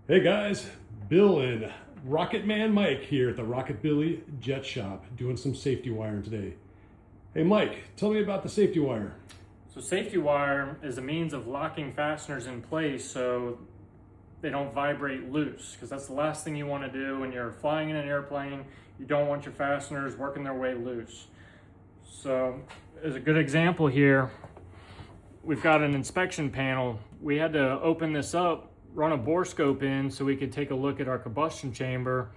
Hey guys, Bill and Rocket Man Mike here at the Rocket Billy Jet Shop doing some safety wiring today. Hey Mike, tell me about the safety wire. So safety wire is a means of locking fasteners in place so they don't vibrate loose, because that's the last thing you want to do when you're flying in an airplane. You don't want your fasteners working their way loose. So as a good example here, we've got an inspection panel. We had to open this up, run a bore scope in so we could take a look at our combustion chamber.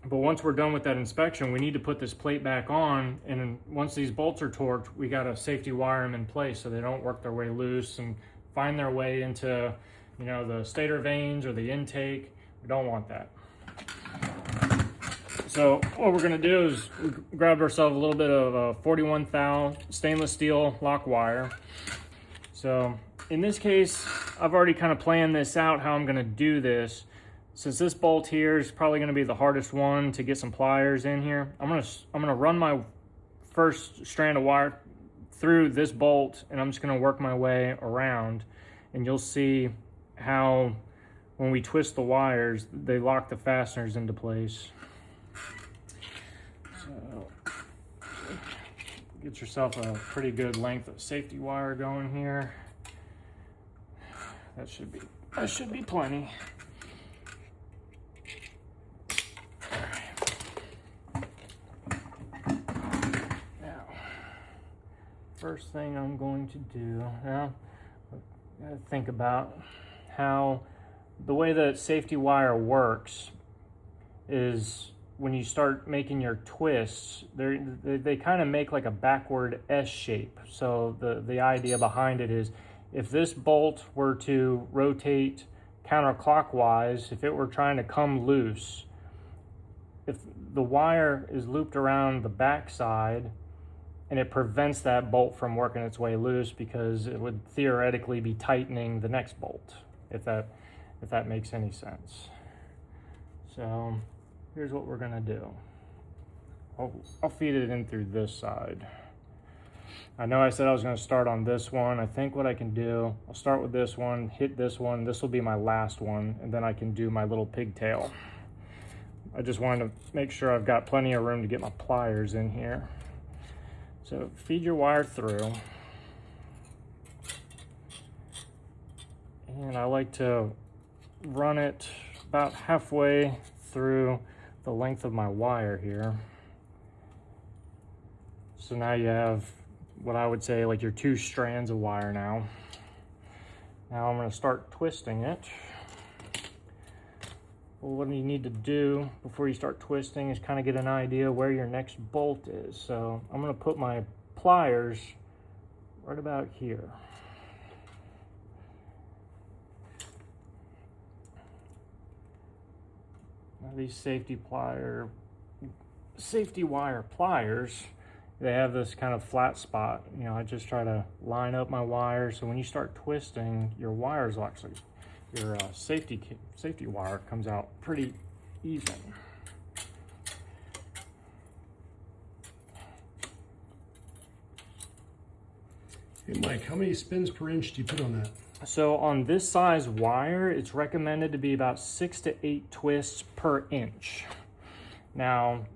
But once we're done with that inspection, we need to put this plate back on, and once these bolts are torqued, we got to safety wire them in place so they don't work their way loose and find their way into, the stator vanes or the intake. We don't want that. So what we're going to do is we grabbed ourselves a little bit of a 41 thou stainless steel lock wire. So in this case, I've already kind of planned this out, how I'm going to do this. Since this bolt here is probably going to be the hardest one to get some pliers in here, I'm going to run my first strand of wire through this bolt, and I'm just going to work my way around, and you'll see how when we twist the wires, they lock the fasteners into place. So get yourself a pretty good length of safety wire going here. That should be plenty. Now, first thing I'm going to do now, I gotta think about how the way that safety wire works is when you start making your twists, they kind of make like a backward S shape. So the idea behind it is, if this bolt were to rotate counterclockwise, if it were trying to come loose, if the wire is looped around the back side, and it prevents that bolt from working its way loose, because it would theoretically be tightening the next bolt, if that makes any sense. So here's what we're gonna do. I'll feed it in through this side. I know I said I was going to start on this one. I think what I can do, I'll start with this one, hit this one. This will be my last one, and then I can do my little pigtail. I just wanted to make sure I've got plenty of room to get my pliers in here. So feed your wire through. And I like to run it about halfway through the length of my wire here. So now you have what I would say like your 2 strands of wire now. Now I'm going to start twisting it. Well, what you need to do before you start twisting is kind of get an idea where your next bolt is. So I'm going to put my pliers right about here. Now these safety wire pliers, they have this kind of flat spot. I just try to line up my wires, so when you start twisting, your wires will actually, your safety wire comes out pretty even. Hey Mike, how many spins per inch do you put on that? So on this size wire, it's recommended to be about 6 to 8 twists per inch. Now,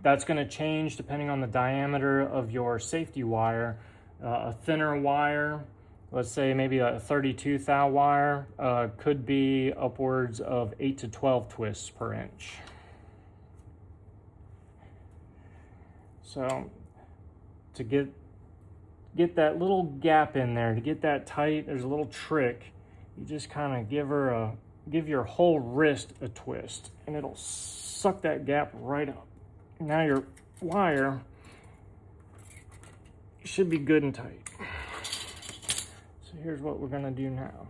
that's going to change depending on the diameter of your safety wire. A thinner wire, let's say maybe a 32 thou wire, could be upwards of 8 to 12 twists per inch. So to get that little gap in there, to get that tight, there's a little trick. You just kind of give your whole wrist a twist, and it'll suck that gap right up. Now your wire should be good and tight. So here's what we're gonna do now.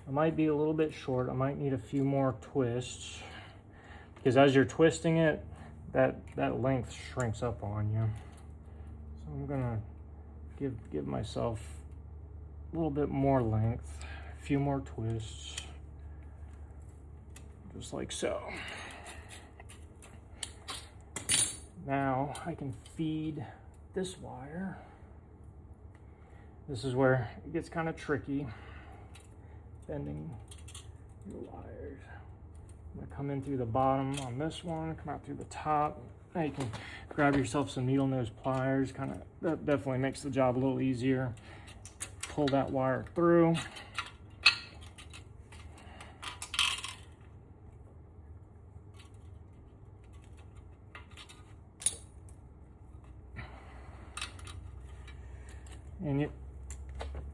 I might be a little bit short. I might need a few more twists, because as you're twisting it, that length shrinks up on you. So I'm gonna give myself a little bit more length, a few more twists, just like so. Now I can feed this wire. This is where it gets kind of tricky, bending your wires. I'm gonna come in through the bottom on this one, come out through the top. Now you can grab yourself some needle nose pliers, that definitely makes the job a little easier. Pull that wire through. And it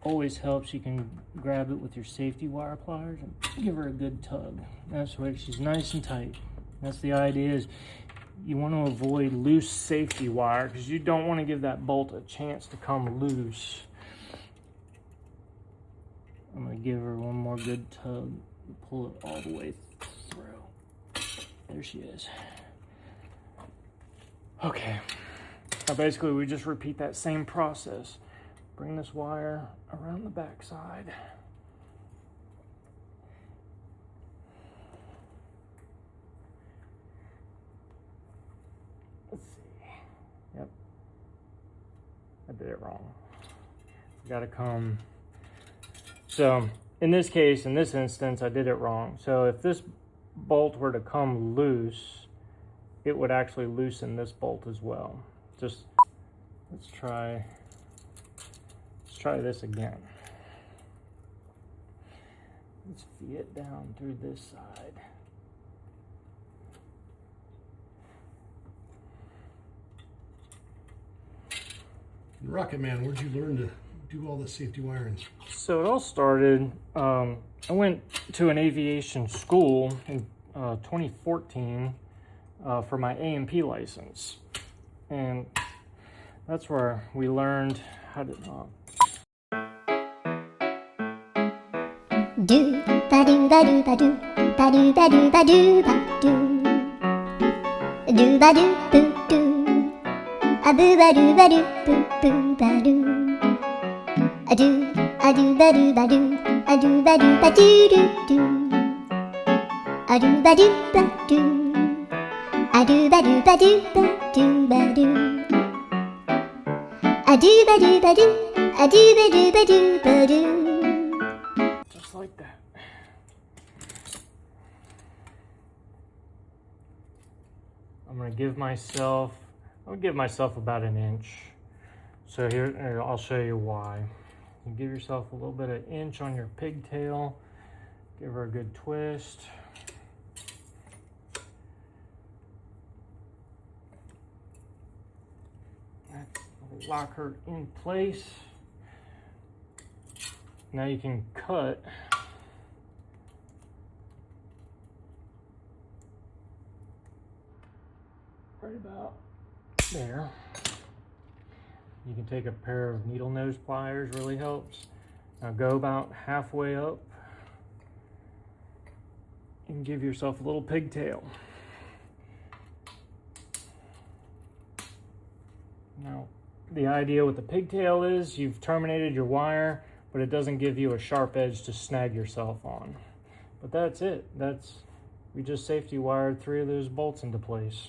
always helps, you can grab it with your safety wire pliers and give her a good tug. That's why she's nice and tight. That's the idea, is you want to avoid loose safety wire because you don't want to give that bolt a chance to come loose. I'm going to give her one more good tug and pull it all the way through. There she is. Okay. Now basically we just repeat that same process. Bring this wire around the back side. Let's see. Yep. I did it wrong. You gotta come. So in this case, in this instance, I did it wrong. So if this bolt were to come loose, it would actually loosen this bolt as well. Just, let's try this again. Let's feed it down through this side. Rocket Man, where'd you learn to do all the safety wiring? So it all started, I went to an aviation school in 2014 for my A&P license. And that's where we learned how to do ba do ba do ba do ba do ba do ba do ba do ba do boo do a boo ba do ba do boo boo ba do a do ba do ba do a do ba do ba do do do a do ba do ba do a do ba do ba do ba do ba do a do ba do ba do a do ba do ba do ba do. Just like that. I'll give myself about an inch. So here, I'll show you why. You give yourself a little bit of inch on your pigtail. Give her a good twist. That'll lock her in place. Now you can cut. Right about there. You can take a pair of needle nose pliers, really helps. Now go about halfway up and give yourself a little pigtail. Now, the idea with the pigtail is you've terminated your wire, but it doesn't give you a sharp edge to snag yourself on. But that's it. We just safety wired 3 of those bolts into place.